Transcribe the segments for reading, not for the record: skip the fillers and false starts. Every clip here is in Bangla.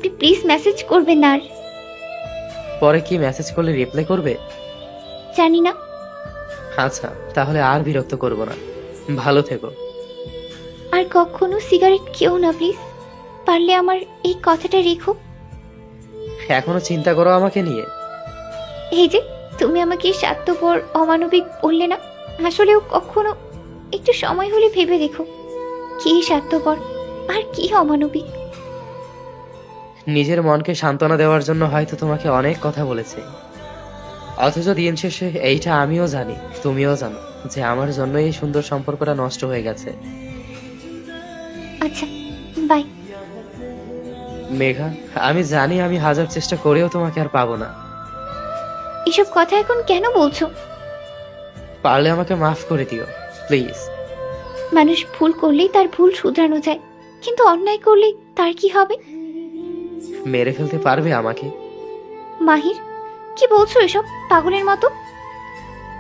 আপনি প্লিজ মেসেজ করবেন না আর। পরে কি মেসেজ করলে রিপ্লাই করবে? জানি না। আচ্ছা, তাহলে আর বিরক্ত করব না। ভালো থেকো। আর কখনো সিগারেট খেও না প্লিজ। পারলে আমার এই কথাটা রেখো। এখনো চিন্তা করো আমাকে নিয়ে? এই যে তুমি আমাকে স্বার্থপর অমানবিক বললে না, আসলেও কখনো একটু সময় হলে ভেবে দেখো কি স্বার্থপর আর কি অমানবিক। নিজের মনকে সান্ত্বনা দেওয়ার জন্য হয়তো তোমাকে অনেক কথা বলেছে, অথচ দিন শেষে এইটা আমিও জানি, তুমিও জানো যে আমার জন্য এই সুন্দর সম্পর্কটা নষ্ট হয়ে গেছে। আচ্ছা, বাই। মেঘা, আমি জানি আমি হাজার চেষ্টা করেও তোমাকে আর পাবো না। এসব কথা এখন কেন বলছো? পারলে আমাকে মাফ করে দিও প্লিজ। মানুষ ভুল করলেই তার ভুল শুধরানো যায়, কিন্তু অন্যায় করলে তার কি হবে? মেরে ফেলতে পারবে আমাকে? মাহির, কি বলছো এসব পাগলের মতো?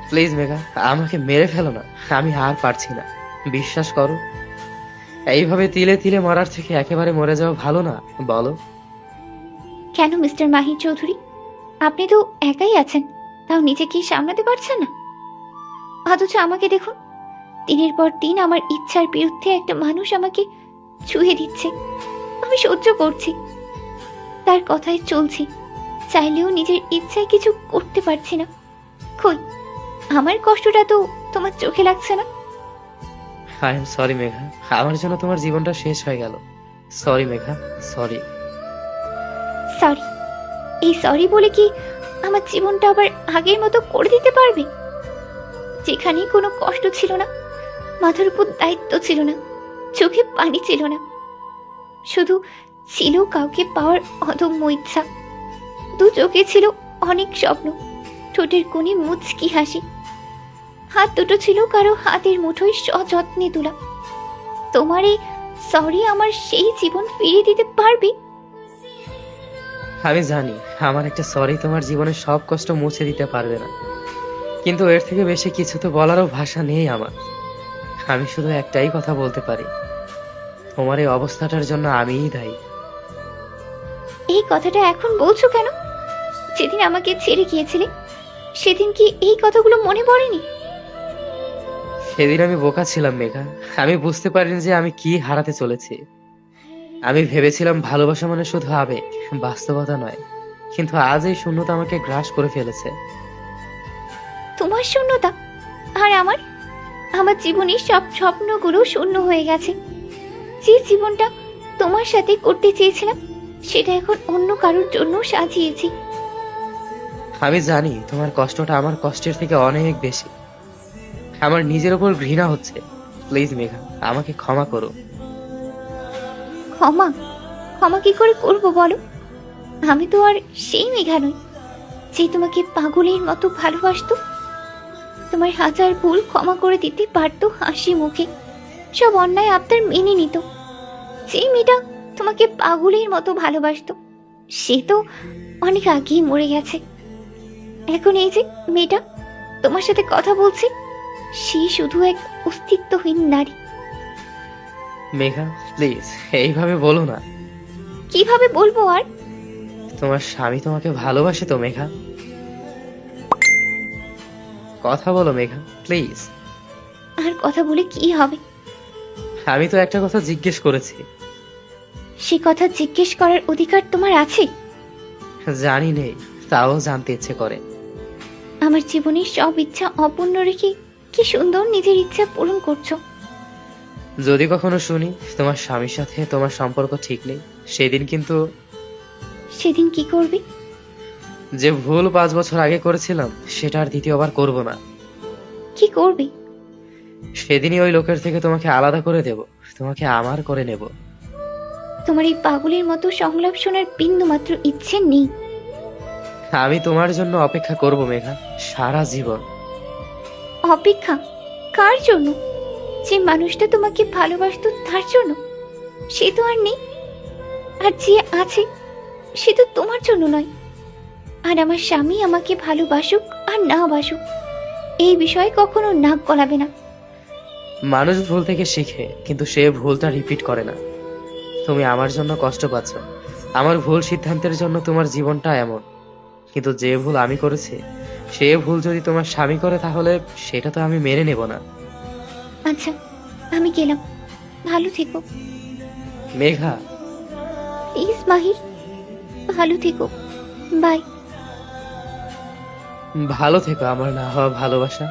প্লিজ মেঘা, আমাকে মেরে ফেলো না, আমি আর পারছি না। বিশ্বাস করো, এইভাবে তিলে তিলে মরার থেকে একেবারে মরে যাওয়া ভালো না, বলো? কেন মিস্টার মাহির চৌধুরী, আপনি তো একাই আছেন, তাও নিজেকে সামলাতে পারছেন না? অথচ আমাকে দেখুন, দিনের পর দিন আমার ইচ্ছার বিরুদ্ধে একটা মানুষ আমাকে ছুঁয়ে দিচ্ছে, আমি সহ্য করছি, তার কথায় চলছি, চাইলেও নিজের ইচ্ছায় কিছু করতে পারছি না। কই, আমার কষ্টটা তো তোমার চোখে লাগছে না? আই এম সরি মেঘা, আমার জন্য তোমার জীবনটা শেষ হয়ে গেল। Sorry Megha, sorry. সরি? এই সরি বলে কি আমার জীবনটা আবার আগের মতো করে দিতে পারবে? যেখানে কোনো কষ্ট ছিল না, মাথার উপর দায়িত্ব ছিল না, চোখে পানি ছিল না, শুধু ছিল কাউকে পাওয়ার অদম্য ইচ্ছা। দু চোখে ছিল অনেক স্বপ্ন, ঠোঁটের কোণে মুচকি হাসি, হাত দুটো ছিল কারো হাতের মুঠোয় সযত্নে তোলা। তোমার এই সরি আমার সেই জীবন ফিরিয়ে দিতে পারবে? আমি জানি আমার একটা সরি তোমার জীবনের সব কষ্ট মুছে দিতে পারবে না, কিন্তু এর থেকে বেশি কিছু তো বলারও ভাষা নেই আমার। আমি শুধু একটাই কথা বলতে পারি, তোমার এই অবস্থাটার জন্য আমিই দায়ী। এই কথাটা এখন বলছো কেন? যেদিন আমাকে ছেড়ে গিয়েছিলে সেদিন কি এই কথাগুলো মনে পড়েনি? সেদিন আমি বোকা ছিলাম মেঘা, আমি বুঝতে পারিনি যে আমি কি হারাতে চলেছি। আমি ভেবেছিলাম ভালোবাসা মানে শুধু আবেগ, বাস্তবতা নয়। কিন্তু আজ এই শূন্যতা আমাকে গ্রাস করে ফেলেছে। তোমার শূন্যতা আর আমার আমার জীবনের সব স্বপ্নগুলো শূন্য হয়ে গেছে। যে জীবনটা তোমার সাথে করতে চেয়েছিলাম সেটা এখন অন্য কারোর জন্য সাজিয়েছি। আমি জানি তোমার কষ্টটা আমার কষ্টের থেকে অনেক বেশি। আমার নিজের উপর ঘৃণা হচ্ছে। প্লিজ মেঘা, আমাকে ক্ষমা করো। ক্ষমা? ক্ষমা কি করে করবো বলো? আমি তো আর সেই মেঘা নই যে তোমাকে পাগলের মতো ভালোবাসতো। তোমার হাজার ভুল ক্ষমা করে দিতে পারতো হাসি মুখে, সব অন্যায় আবদার মেনে নিত। যে মেয়েটা তোমাকে পাগলের মতো ভালোবাসতো সে তো অনেক আগেই মরে গেছে। এখন এই যে মেয়েটা তোমার সাথে কথা বলছে, সে শুধু এক অস্তিত্বহীন নারী। মেঘা প্লিজ এইভাবে বলো না। কিভাবে বলবো আর? তোমার স্বামী তোমাকে ভালোবাসে তো মেঘা? কথা বলো মেঘা প্লিজ। আর কথা বলে কি হবে? আমি তো একটা কথা জিজ্ঞেস করেছি। সে কথা জিজ্ঞেস করার অধিকার তোমার আছে? জানি নেই, তাও জানতে ইচ্ছে করে। আমার জীবনের সব ইচ্ছা অপূর্ণ রেখে কি সুন্দর নিজের ইচ্ছা পূরণ করছো। যদি কখনো শুনি তোমার স্বামীর সাথে তোমার সম্পর্ক ঠিক নেই, সেদিন কিন্তু সেদিন কি করবে? যে ভুল 5 বছর আগে করেছিলাম সেটা আর দ্বিতীয়বার করব না। কি করবে? সেদিনই ওই লোকের থেকে তোমাকে আলাদা করে দেব, তোমাকে আমার করে নেব। তোমার এই পাগলের মতো সংলাপ শোনার বিন্দু মাত্র ইচ্ছে নেই। আমি তোমার জন্য অপেক্ষা করব মেঘা, সারা জীবন। অপেক্ষা? কার জন্য? যে মানুষটা তোমাকে ভালোবাসতো তার জন্য? সে তো আর নেই। আর যে আছে সে তো তোমার জন্য নয়। আর আমার স্বামী আমাকে ভালোবাসুক আর না বাসুক, এই বিষয়ে কখনো নাক গলাবে না। মানুষ ভুল থেকে শিখে, কিন্তু সে ভুলটা রিপিট করে না। তুমি আমার জন্য কষ্ট পাচ্ছ, আমার ভুল সিদ্ধান্তের জন্য তোমার জীবনটা এমন, কিন্তু যে ভুল আমি করেছি সে ভুল যদি তোমার স্বামী করে তাহলে সেটা তো আমি মেনে নেব না। আচ্ছা, আমি গেলাম। ভালো থেকো। মেঘা, প্লিজ মাহির, ভালো থেকো। বাই। ভালো থেকো আমার না হওয়া ভালোবাসা।